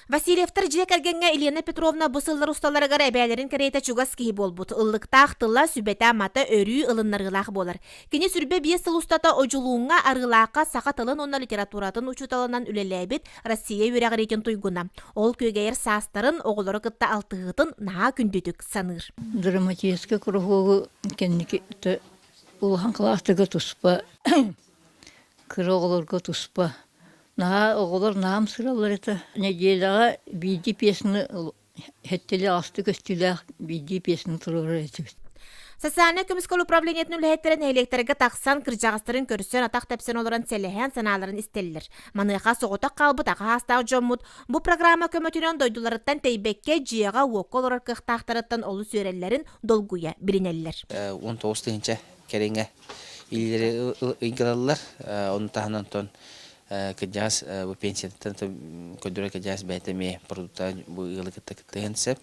Васильевтар жек эргенге Елена Петровна бусыллар усталарыгар әбәлерин кәрейті чугас кихи болбут. Ыллыктақ тылла сүбәтә мата өрүй ылыннарылақ болар. Кені сүрбе 5 сыл устата ожулуңа арылақа сақа тылын онна литературатын учуталынан үлеләбет Россия өрәғіретін туйгуна. Ол көгәйір састарын оғылары кытта алтығытын наға күндетік саныр. Драматический кругу кенники улахан кластыга туспа, кыроғыларға туспа. Оғылар наам сыралар это. Неделяға биди песні, хеттелі асты көстілі биди песні тұрыр етіп. Сасаны көміскол управлениятын үләйеттерін әйлектерге тақсан кіржағыстарын көрісен атақ тәпсен оларын сәліхен саналарын істелілер. Маныға соғытақ қалбы тақы хастағы жоммут. Бұл программа көмөтінен дойдуларыттан тейбекке жиыға уоккол орар қықтақтарыттан олы сөрелерін долгуя білінелілер. 19-тыңча кереңе илері ұйғылалар, оны тағынан тон кыджас bu pensiyadan ködüre kıjas bäteme produkta bu ılıkta kıtensep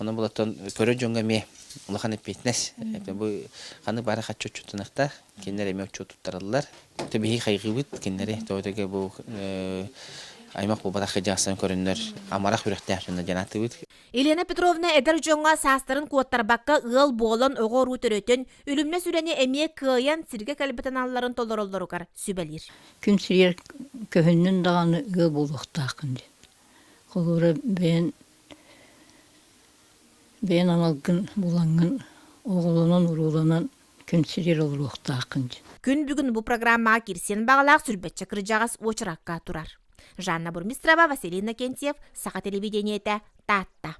ona bulatan körö jonga me ulahane petnes bu kanı bara kaççı tutunakta kendileri me tuttarlar tabii kaygıbıt kendileri toydaga bu aymaq bu bara kıjasın körünler amara hürüktäşinde janatыбыт. Елена Петровна эдер жоңга састарын куаттарбакка ыл болон огору төрөтөн үлүмнө сүрени эмие кыян сирге калбетен алларын толороллорукар сүбелир. Күн сирер көһүннүн даганы ыл болуктакын. Колора бен аналгын булангын оголонон уруланан күн сирер олуктакын. Күн бүгүн бу программага кирсен багалак сүрбетче кыржагас очракка турар. Жанна Бурмистрова, Василий Иннокентьев, Саха телевидениете, Татта.